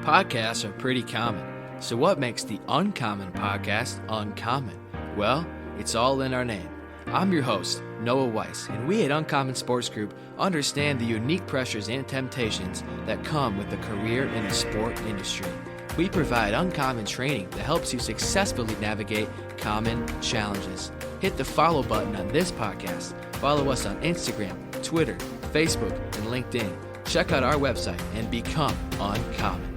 Podcasts are pretty common. So what makes the Uncommon podcast uncommon? Well, it's all in our name. I'm your host, Noah Weiss, and we at Uncommon Sports Group understand the unique pressures and temptations that come with a career in the sport industry. We provide uncommon training that helps you successfully navigate common challenges. Hit the follow button on this podcast. Follow us on Instagram, Twitter, Facebook, and LinkedIn. Check out our website and become uncommon.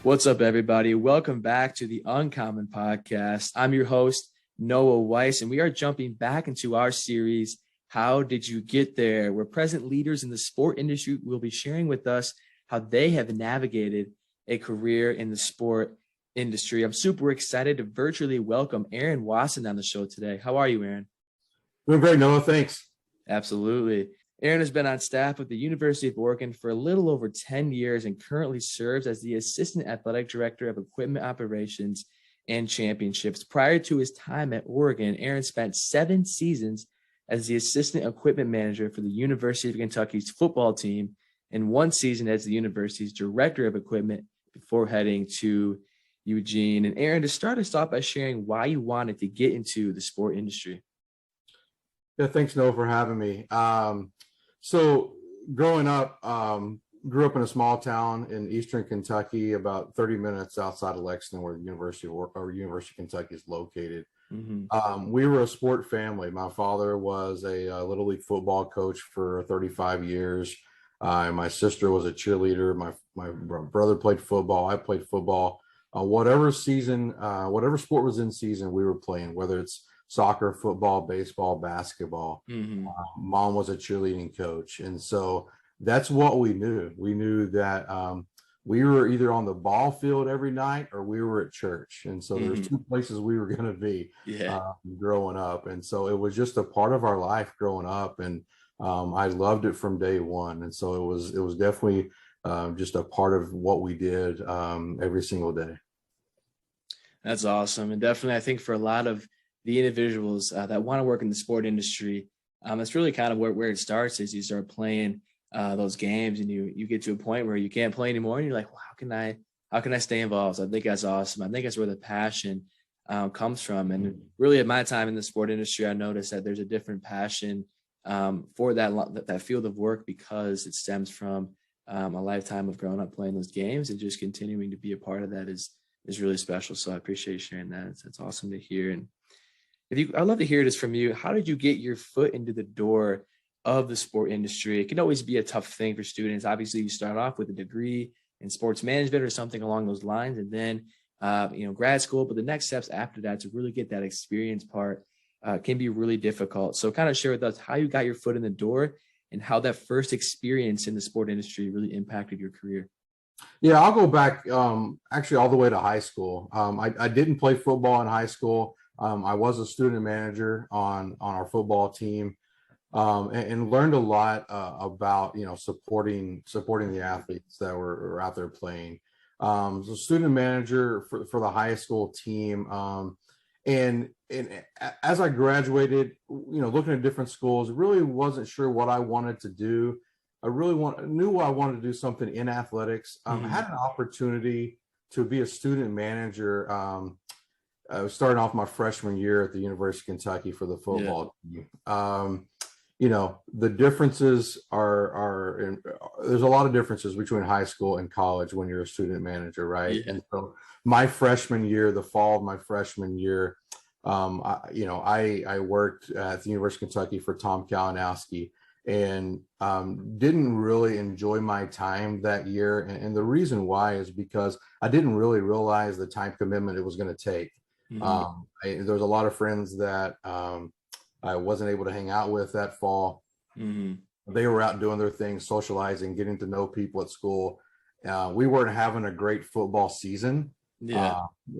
What's up, everybody? Welcome back to the Uncommon Podcast. I'm your host, Noah Weiss, and we are jumping back into our series, How Did You Get There? Where present leaders in the sport industry will be sharing with us how they have navigated a career in the sport industry. I'm super excited to virtually welcome Aaron Wasson on the show today. How are you, Aaron? Doing great, Noah. Thanks. Absolutely. Aaron has been on staff with the University of Oregon for a little over 10 years and currently serves as the Assistant Athletic Director of Equipment Operations and Championships. Prior to his time at Oregon, Aaron spent 7 seasons as the Assistant Equipment Manager for the University of Kentucky's football team and 1 season as the university's Director of Equipment before heading to Eugene. And Aaron, to start us off by sharing why you wanted to get into the sport industry. Yeah, thanks, Noah, for having me. So growing up, grew up in a small town in eastern Kentucky, about 30 minutes outside of Lexington, where the University of Kentucky is located. Mm-hmm. We were a sport family. My father was a Little League football coach for 35 years. And my sister was a cheerleader. My brother played football. I played football. Whatever sport was in season, we were playing, whether it's soccer, football, baseball, basketball. Mm-hmm. Mom was a cheerleading coach. And so that's what we knew. We knew that we were either on the ball field every night or we were at church. And so there's 2 places we were going to be growing up. And so it was just a part of our life growing up. And I loved it from day one. And so it was definitely just a part of what we did every single day. That's awesome. And definitely, I think for a lot of the individuals that want to work in the sport industry, that's really kind of where it starts. Is you start playing those games and you get to a point where you can't play anymore, and you're like, well, how can I stay involved? So I think that's awesome. I think that's where the passion comes from. And really, at my time in the sport industry, I noticed that there's a different passion for that field of work because it stems from a lifetime of growing up playing those games, and just continuing to be a part of that is really special. So I appreciate you sharing that. It's awesome to hear. And I'd love to hear this from you. How did you get your foot into the door of the sport industry? It can always be a tough thing for students. Obviously, you start off with a degree in sports management or something along those lines, and then grad school. But the next steps after that to really get that experience part can be really difficult. So kind of share with us how you got your foot in the door and how that first experience in the sport industry really impacted your career. Yeah, I'll go back actually all the way to high school. I didn't play football in high school. I was a student manager on our football team, and learned a lot about supporting the athletes that were out there playing. So student manager for the high school team, and as I graduated, looking at different schools, really wasn't sure what I wanted to do. I really knew I wanted to do something in athletics. I had an opportunity to be a student manager. I was starting off my freshman year at the University of Kentucky for the football team. The differences there's a lot of differences between high school and college when you're a student manager, right? Yeah. And so my freshman year, the fall of my freshman year, I worked at the University of Kentucky for Tom Kalinowski, and didn't really enjoy my time that year. And the reason why is because I didn't really realize the time commitment it was going to take. There was a lot of friends that I wasn't able to hang out with that fall. They were out doing their things, socializing, getting to know people at school. We weren't having a great football season.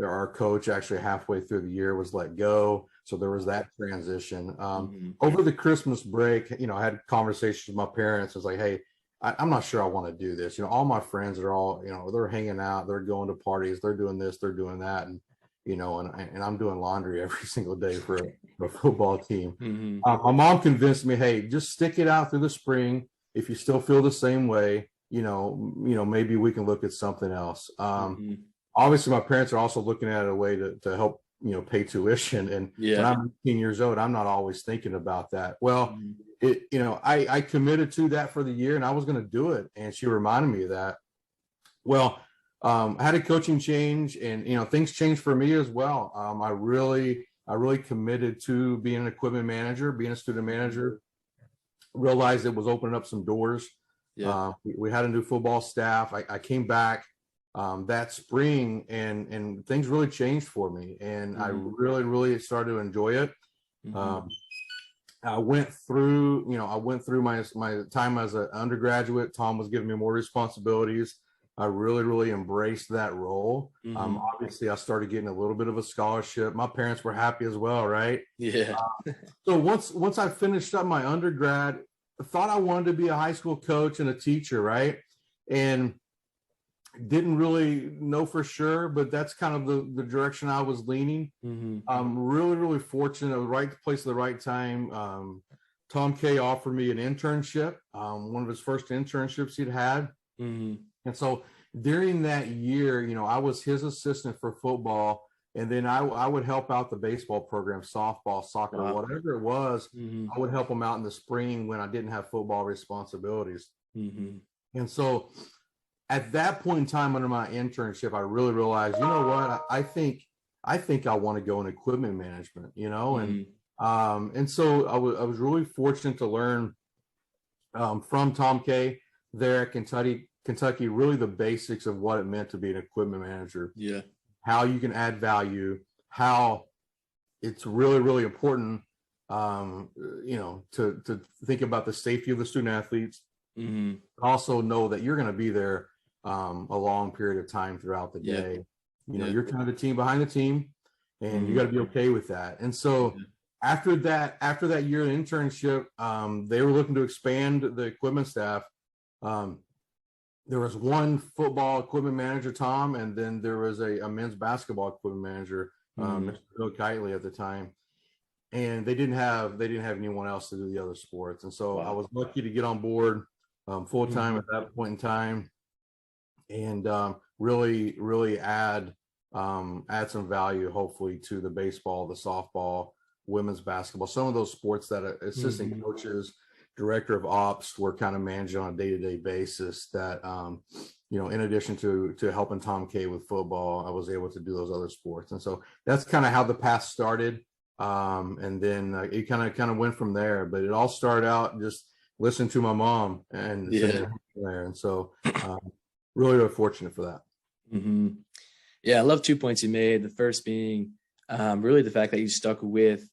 Our coach actually halfway through the year was let go. So there was that transition. Mm-hmm. Over the Christmas break, I had conversations with my parents. I was like, hey, I'm not sure I want to do this. All my friends are all, they're hanging out, they're going to parties, they're doing this, they're doing that. And I'm doing laundry every single day for a football team. Mm-hmm. My mom convinced me, hey, just stick it out through the spring. If you still feel the same way, maybe we can look at something else. Mm-hmm. Obviously, my parents are also looking at a way to help, pay tuition. And when I'm 18 years old, I'm not always thinking about that. Well, I committed to that for the year, and I was going to do it. And she reminded me of that. Well, I had a coaching change, and things changed for me as well. I really committed to being an equipment manager, being a student manager. Realized it was opening up some doors. We had a new football staff. I came back that spring, and things really changed for me, and I really started to enjoy it. I went through my time as an undergraduate. Tom was giving me more responsibilities. I really embraced that role. Obviously, I started getting a little bit of a scholarship. My parents were happy as well, right? So once I finished up my undergrad, I thought I wanted to be a high school coach and a teacher, right? And didn't really know for sure, but that's kind of the direction I was leaning. I'm really fortunate, at the right place at the right time. Tom K offered me an internship, one of his first internships he'd had. And so during that year, I was his assistant for football, and then I would help out the baseball program, softball, soccer, whatever it was. I would help him out in the spring when I didn't have football responsibilities. And so at that point in time under my internship, I really realized, you know what, I think I want to go in equipment management, and so I was really fortunate to learn from Tom K there at Kentucky, really the basics of what it meant to be an equipment manager. How you can add value, how it's really important, to think about the safety of the student athletes. Also know that you're going to be there a long period of time throughout the day. You're kind of the team behind the team, and you got to be okay with that. And so after that year of internship, they were looking to expand the equipment staff. There was one football equipment manager, Tom, and then there was a men's basketball equipment manager, Mr. Bill Kitely at the time. And they didn't have anyone else to do the other sports. And so I was lucky to get on board full time at that point in time, and really add some value, hopefully, to the baseball, the softball, women's basketball, some of those sports that assistant coaches, director of ops were kind of managing on a day-to-day basis. That in addition to helping Tom K with football, I was able to do those other sports. And so that's kind of how the path started. And then it kind of went from there, but it all started out just listening to my mom and there. And so really fortunate for that. Yeah, I love 2 points you made. The first being really the fact that you stuck with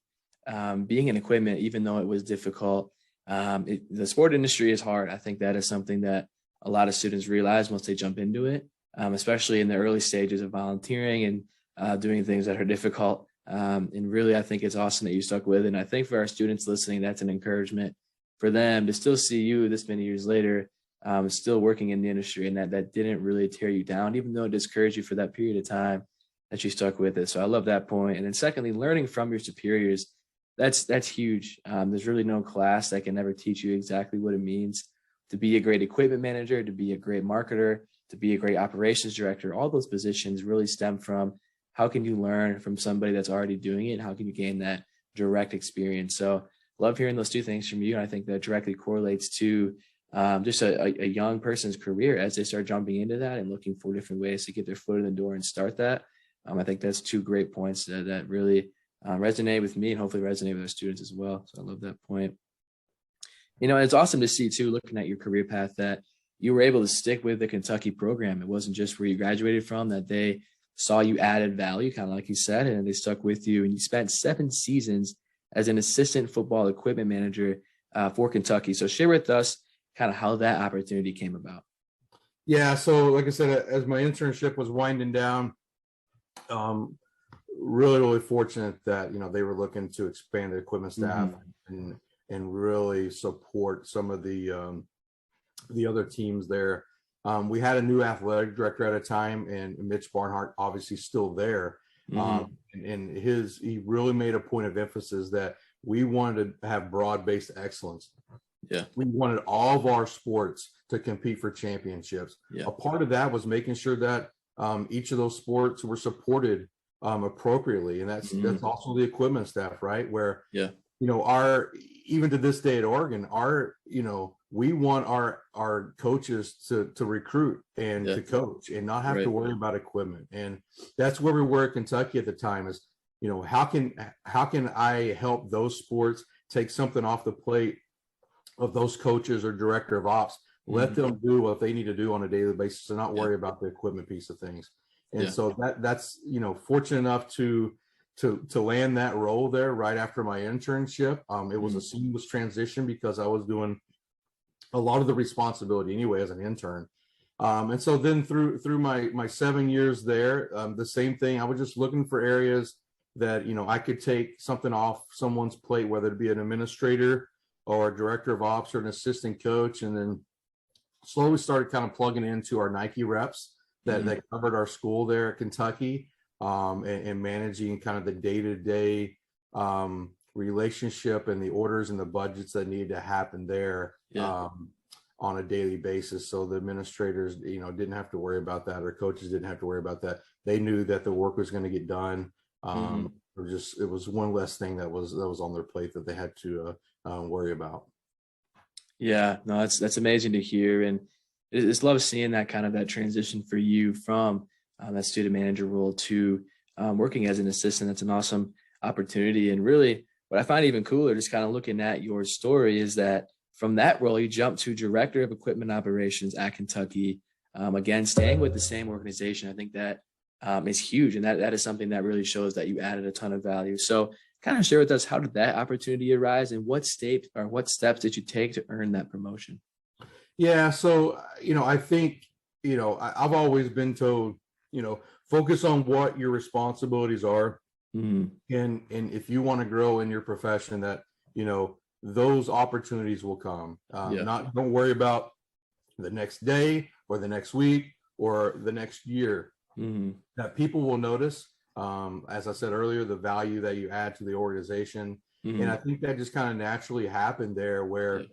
being in equipment, even though it was difficult. The sport industry is hard. I think that is something that a lot of students realize once they jump into it, especially in the early stages of volunteering and doing things that are difficult. And really, I think it's awesome that you stuck with it. And I think for our students listening, that's an encouragement for them to still see you this many years later, still working in the industry, and that didn't really tear you down, even though it discouraged you for that period of time that you stuck with it. So I love that point. And then secondly, learning from your superiors, that's huge. There's really no class that can ever teach you exactly what it means to be a great equipment manager, to be a great marketer, to be a great operations director. All those positions really stem from how can you learn from somebody that's already doing it, and how can you gain that direct experience. So love hearing those two things from you. And I think that directly correlates to just a young person's career as they start jumping into that and looking for different ways to get their foot in the door and start that. I think that's two great points that really resonate with me and hopefully resonate with our students as well. So I love that point. It's awesome to see too, looking at your career path, that you were able to stick with the Kentucky program. It wasn't just where you graduated from, that they saw you added value, kind of like you said, and they stuck with you. And you spent 7 seasons as an assistant football equipment manager for Kentucky. So share with us kind of how that opportunity came about. Yeah. So like I said, as my internship was winding down, really fortunate that, they were looking to expand the equipment staff Mm-hmm. and really support some of the other teams there. We had a new athletic director at a time, and Mitch Barnhart obviously still there. Mm-hmm. And he really made a point of emphasis that we wanted to have broad-based excellence. Yeah. We wanted all of our sports to compete for championships. Yeah. A part of that was making sure that each of those sports were supported appropriately, and that's also the equipment staff, right? Where Yeah. our, even to this day at Oregon, we want our coaches to recruit and to coach and not have to worry about equipment. And that's where we were at Kentucky at the time is, how can I help those sports take something off the plate of those coaches or director of ops, let them do what they need to do on a daily basis and not worry about the equipment piece of things. And so that's, fortunate enough to land that role there right after my internship. It was a seamless transition because I was doing a lot of the responsibility anyway as an intern. And so then through my 7 years there, the same thing, I was just looking for areas that, I could take something off someone's plate, whether it be an administrator or a director of ops or an assistant coach. And then slowly started kind of plugging into our Nike reps that covered our school there at Kentucky, and managing kind of the day-to-day relationship and the orders and the budgets that need to happen there on a daily basis. So the administrators, didn't have to worry about that, or coaches didn't have to worry about that. They knew that the work was going to get done. It was one less thing that was on their plate that they had to worry about. Yeah, no, that's amazing to hear, and it's love seeing that kind of that transition for you from that student manager role to working as an assistant. That's an awesome opportunity, and really, what I find even cooler, just kind of looking at your story, is that from that role you jumped to director of equipment operations at Kentucky. Again, staying with the same organization, I think that is huge, and that is something that really shows that you added a ton of value. So kind of share with us, how did that opportunity arise, and what steps did you take to earn that promotion? Yeah, so I think I've always been told, focus on what your responsibilities are, and if you want to grow in your profession, that those opportunities will come. Don't worry about the next day or the next week or the next year. That people will notice. As I said earlier, the value that you add to the organization. And I think that just kind of naturally happened there, where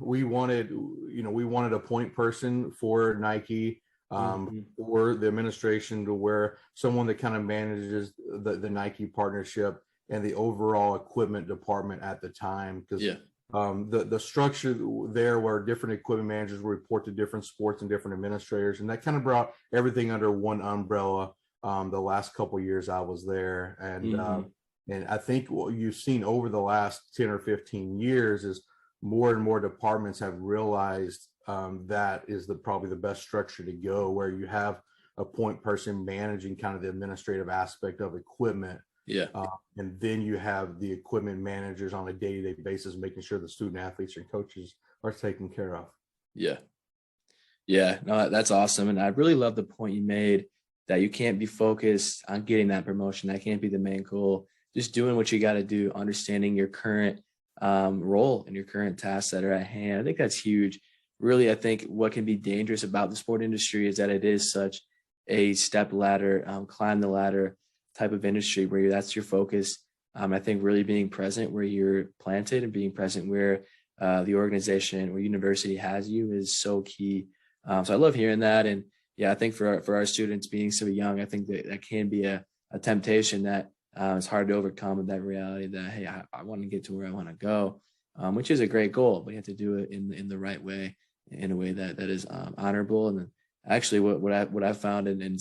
we wanted a point person for Nike, for the administration, to where someone that kind of manages the Nike partnership and the overall equipment department at the time. Because the structure there, where different equipment managers will report to different sports and different administrators, and that kind of brought everything under one umbrella. The last couple of years I was there, and I think what you've seen over the last 10 or 15 years is more and more departments have realized that is probably the best structure to go, where you have a point person managing kind of the administrative aspect of equipment. And then you have the equipment managers on a day-to-day basis, making sure the student athletes and coaches are taken care of. No, that's awesome. And I really love the point you made, that you can't be focused on getting that promotion. That can't be the main goal. Just doing what you got to do, understanding your current role and your current tasks that are at hand. I think that's huge. Really, I think what can be dangerous about the sport industry is that it is such a step ladder, climb the ladder type of industry, where that's your focus. I think really being present where you're planted and being present where the organization or university has you is so key. So I love hearing that. And I think for our students being so young, I think that can be a temptation that it's hard to overcome, with that reality that, hey, I want to get to where I want to go, which is a great goal, but you have to do it in the right way, in a way that is honorable. And then actually what I've found, and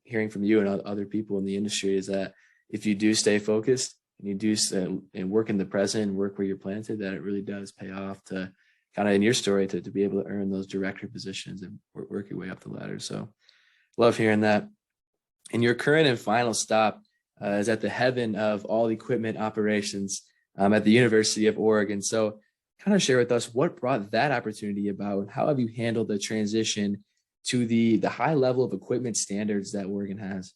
hearing from you and other people in the industry, is that if you do stay focused and you do and work in the present and work where you're planted, that it really does pay off to kind of, in your story, to be able to earn those director positions and work your way up the ladder. So love hearing that. And your current and final stop is at the heaven of all equipment operations at the University of Oregon. So kind of share with us what brought that opportunity about, and how have you handled the transition to the high level of equipment standards that Oregon has?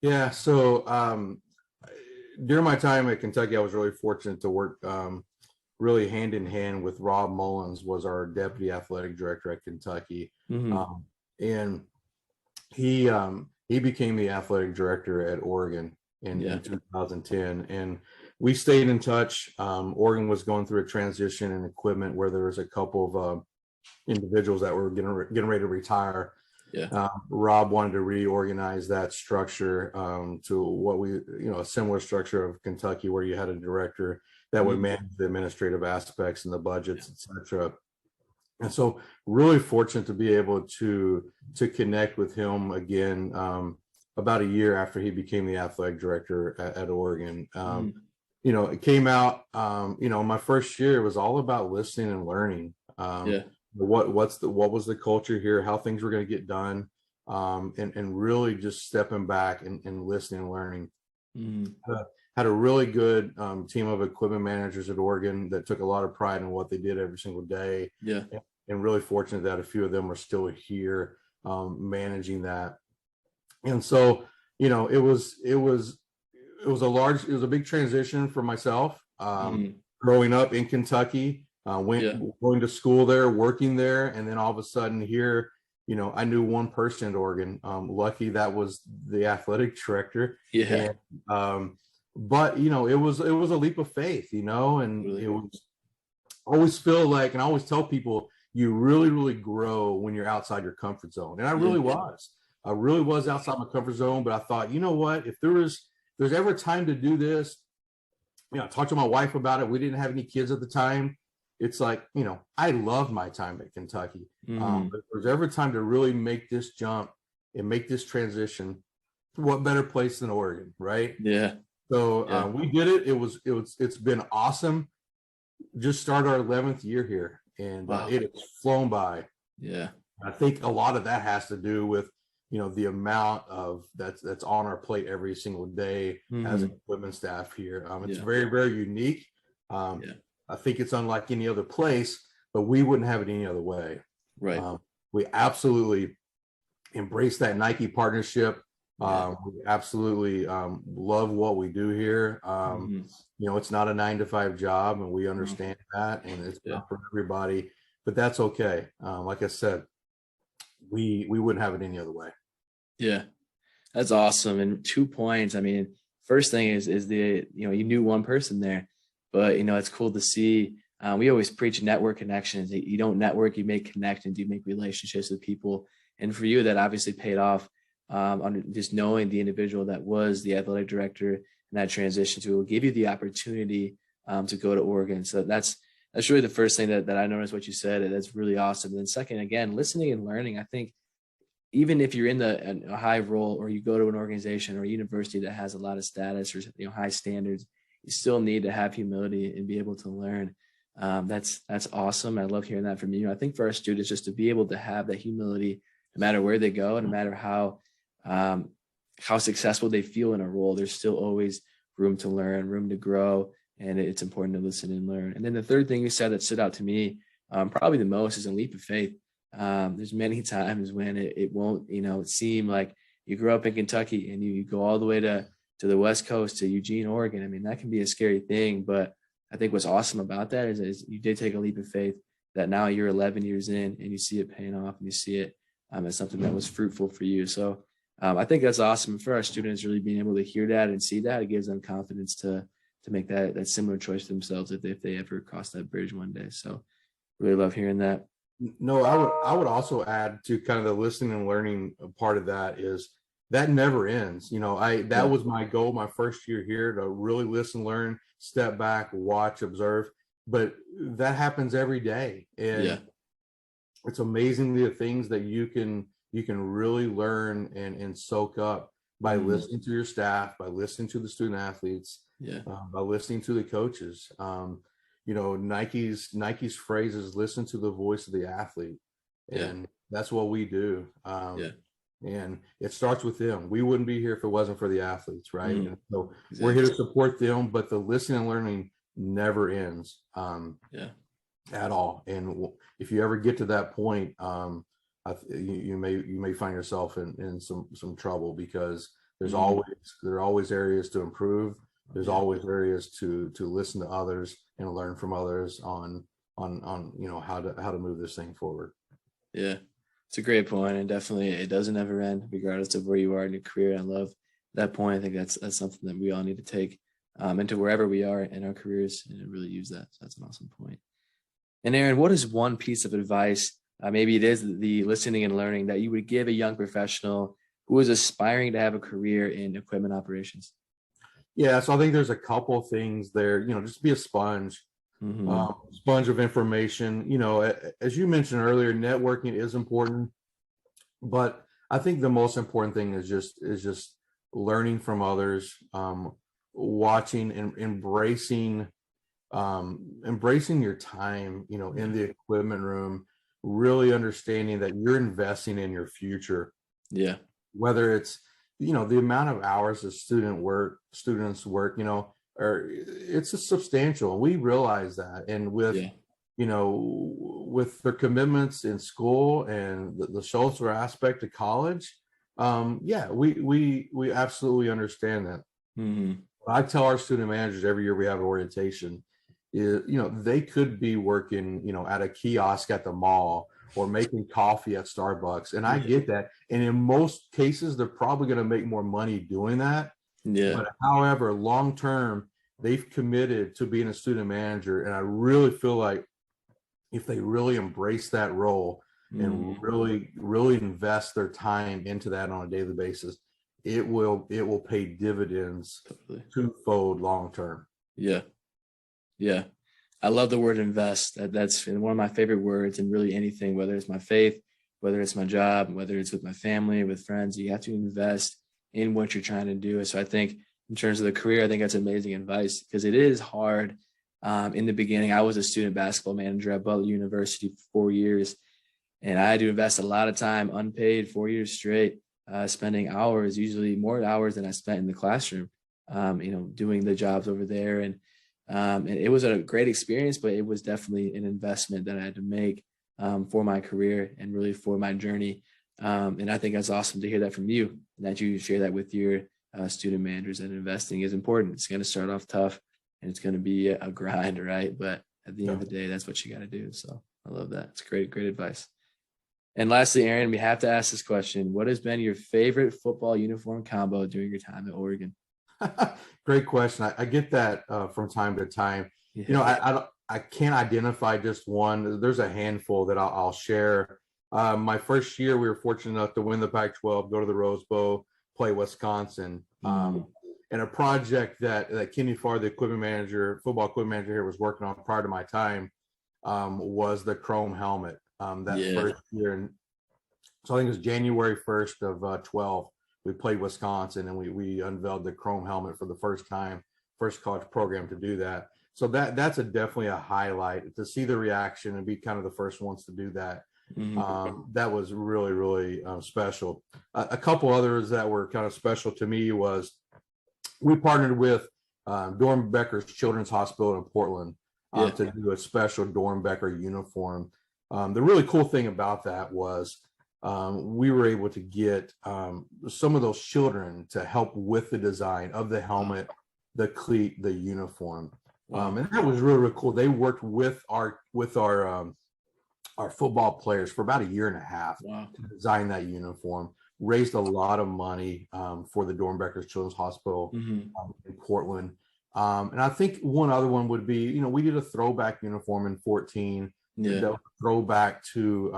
Yeah. So during my time at Kentucky, I was really fortunate to work really hand in hand with Rob Mullins, was our deputy athletic director at Kentucky. Hmm. And he became the athletic director at Oregon Yeah. in 2010, and we stayed in touch. Oregon was going through a transition in equipment where there was a couple of individuals that were getting ready to retire. Yeah. Rob wanted to reorganize that structure to what a similar structure of Kentucky, where you had a director that would Mhm. manage the administrative aspects and the budgets, etc. And so, really fortunate to be able to connect with him again about a year after he became the athletic director at Oregon. Mhm. It came out. My first year, it was all about listening and learning. Yeah. What was the culture here, how things were going to get done, and really just stepping back and listening and learning. Mhm. Had a really good team of equipment managers at Oregon that took a lot of pride in what they did every single day, Yeah. and really fortunate that a few of them are still here managing that. And so, it was a big transition for myself. Mhm. Growing up in Kentucky, Yeah. going to school there, working there, and then all of a sudden here, I knew one person at Oregon. Lucky that was the athletic director, Yeah. and but it was a leap of faith, and Totally. it was always feel like, and I always tell people, you really, really grow when you're outside your comfort zone. And I Yeah. really was. I really was outside my comfort zone, but I thought, you know what, if there's ever time to do this, I talked to my wife about it. We didn't have any kids at the time. It's like, I loved my time at Kentucky. Mhm. But if there's ever time to really make this jump and make this transition, what better place than Oregon, right? Yeah. So Yeah. we did it. It's been awesome. Just started our 11th year here, and Wow. it has flown by. Yeah. I think a lot of that has to do with the amount of that's on our plate every single day as an Mhm. equipment staff here. It's Yeah. very, very unique. um, Yeah. I think it's unlike any other place, but we wouldn't have it any other way. Right. We absolutely embrace that Nike partnership. Yeah. We absolutely love what we do here. Mhm. It's not a 9 to 5 job, and we No. understand that, and it's Yeah. not for everybody, but that's okay. Like I said, we wouldn't have it any other way. Yeah. That's awesome. And 2 points. I mean, first thing is the you knew one person there, but it's cool to see. We always preach network connections. You don't network, you make connections, you make relationships with people. And for you, that obviously paid off on just knowing the individual that was the athletic director and that transition to it will give you the opportunity to go to Oregon. So that's really the first thing that I noticed what you said. And that's really awesome. And then second, again, listening and learning. I think even if you're in a high role or you go to an organization or a university that has a lot of status or high standards, you still need to have humility and be able to learn. That's awesome. I love hearing that from you. I think for our students, just to be able to have that humility, no matter where they go, no matter how successful they feel in a role, there's still always room to learn, room to grow, and it's important to listen and learn. And then the third thing you said that stood out to me, probably the most, is a leap of faith. There's many times when it won't, seem like you grew up in Kentucky and you go all the way to the West Coast to Eugene, Oregon. I mean, that can be a scary thing, but I think what's awesome about that is you did take a leap of faith that now you're 11 years in and you see it paying off and you see it as something that was fruitful for you. So I think that's awesome for our students, really being able to hear that and see that. It gives them confidence to make that similar choice themselves if they ever cross that bridge one day. So really love hearing that. No, I would also add to kind of the listening and learning part of that is that never ends. That Yeah. was my goal my first year here, to really listen, learn, step back, watch, observe. But that happens every day, Yeah. and it's amazing the things that you can really learn and soak up by Mhm. listening to your staff, by listening to the student athletes, Yeah. by listening to the coaches. Nike's phrase is listen to the voice of the athlete, Yeah. and that's what we do. Yeah. And it starts with them. We wouldn't be here if it wasn't for the athletes, right? Mhm. And so we're here Exactly. to support them, but the listening and learning never ends. Yeah. At all. And if you ever get to that point, you may find yourself in some trouble, because There's Mhm. there are always areas to improve. There's Yeah. always areas to listen to others and learn from others on how to move this thing forward. Yeah, it's a great point, and definitely it doesn't ever end, regardless of where you are in your career. I love that point. I think that's something that we all need to take into wherever we are in our careers and really use that. So that's an awesome point. And Aaron, what is one piece of advice, maybe it is the listening and learning, that you would give a young professional who is aspiring to have a career in equipment operations? Yeah, so I think there's a couple things there. Just be a sponge, Hmm. sponge of information. As you mentioned earlier, networking is important, but I think the most important thing is just learning from others, watching and embracing your time, in Yeah. the equipment room, really understanding that you're investing in your future, Yeah. whether it's, the amount of hours that students work, or it's a substantial, and we realize that. And Yeah. with their commitments in school and the social aspect of college, yeah, we absolutely understand that. Hmm. I tell our student managers every year we have orientation, they could be working, at a kiosk at the mall or making coffee at Starbucks. And I Yeah. get that. And in most cases, they're probably going to make more money doing that. Yeah. But however, long term, they've committed to being a student manager. And I really feel like if they really embrace that role and Hmm. really invest their time into that on a daily basis, it will pay dividends Totally. twofold long term. Yeah. Yeah. I love the word invest. That's one of my favorite words in really anything, whether it's my faith, whether it's my job, whether it's with my family, with friends. You have to invest in what you're trying to do. So I think in terms of the career, I think that's amazing advice because it is hard. In the beginning, I was a student basketball manager at Butler University for 4 years, and I had to invest a lot of time unpaid 4 years straight, spending hours, usually more hours than I spent in the classroom, doing the jobs over there. And it was a great experience, but it was definitely an investment that I had to make for my career and really for my journey. And I think that's awesome to hear that from you, that you share that with your student managers, that investing is important. It's going to start off tough and it's going to be a grind, right? But at the end Yeah. of the day, that's what you got to do. So I love that. It's great, great advice. And lastly, Aaron, we have to ask this question. What has been your favorite football uniform combo during your time at Oregon? Great question. I get that from time to time. Yeah. I can't identify just one. There's a handful that I'll share. My first year, we were fortunate enough to win the Pac-12, go to the Rose Bowl, play Wisconsin. Mm, And a project that Kenny Farr, the equipment manager, football equipment manager here, was working on prior to my time, was the chrome helmet. That yeah. first year, and so I think it was January 1st of 12. We played Wisconsin, and we unveiled the chrome helmet for the first time, first college program to do that. So that's definitely a highlight to see the reaction and be kind of the first ones to do that. Mm, That was really, really special. A couple others that were kind of special to me was we partnered with Dornbecker's Children's Hospital in Portland yeah. to do a special Dornbecker uniform. The really cool thing about that was we were able to get some of those children to help with the design of the Wow. helmet, the cleat, the uniform, Wow. and that was really, really cool. They worked with our football players for about a year and a half Wow. to design that uniform. Raised a lot of money for the Dornbecker's Children's Hospital Hmm. in Portland. And I think one other one would be, we did a throwback uniform in 14, Yeah. the throwback to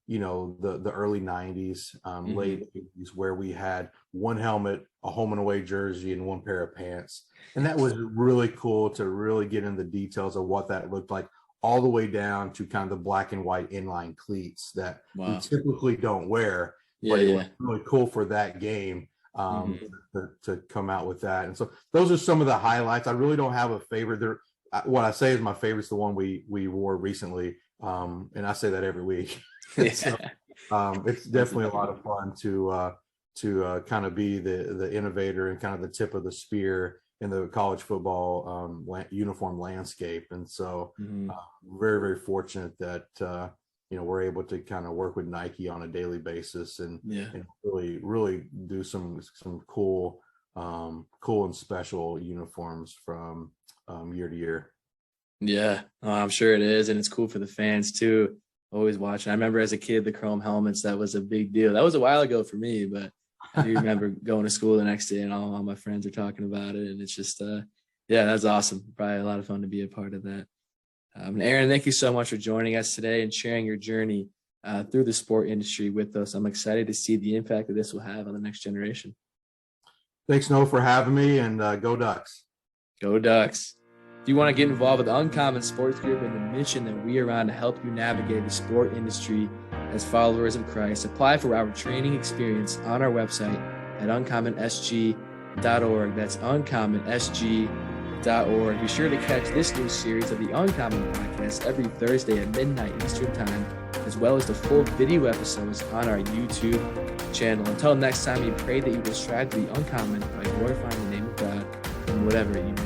the early 90s, Hmm. late 80s, where we had one helmet, a home and away jersey, and one pair of pants. And that was really cool to really get into the details of what that looked like, all the way down to kind of the black and white inline cleats that we Wow. typically don't wear, Yeah. but it was Yeah. really cool for that game, Hmm. to come out with that. And so those are some of the highlights. I really don't have a favorite. What I say is my favorite's the one we wore recently, and I say that every week. So Yeah. it's That's definitely a lot amazing. of fun to kind of be the innovator and kind of the tip of the spear in the college football uniform landscape. And so Hmm. very, very fortunate that we're able to kind of work with Nike on a daily basis and, Yeah. and really do some cool and special uniforms from year to year. Yeah, I'm sure it is, and it's cool for the fans too. Always watching. I remember as a kid, the chrome helmets, that was a big deal. That was a while ago for me, but I do remember going to school the next day and all my friends are talking about it. And it's just, yeah, that's awesome. Probably a lot of fun to be a part of that. And Aaron, thank you so much for joining us today and sharing your journey through the sport industry with us. I'm excited to see the impact that this will have on the next generation. Thanks, Noah, for having me, and go Ducks. Go Ducks. If you want to get involved with the Uncommon Sports Group and the mission that we are on to help you navigate the sport industry as followers of Christ, apply for our training experience on our website at uncommonsg.org. That's uncommonsg.org. Be sure to catch this new series of the Uncommon podcast every Thursday at midnight Eastern Time, as well as the full video episodes on our YouTube channel. Until next time, we pray that you will strive to be uncommon by glorifying the name of God in whatever you do.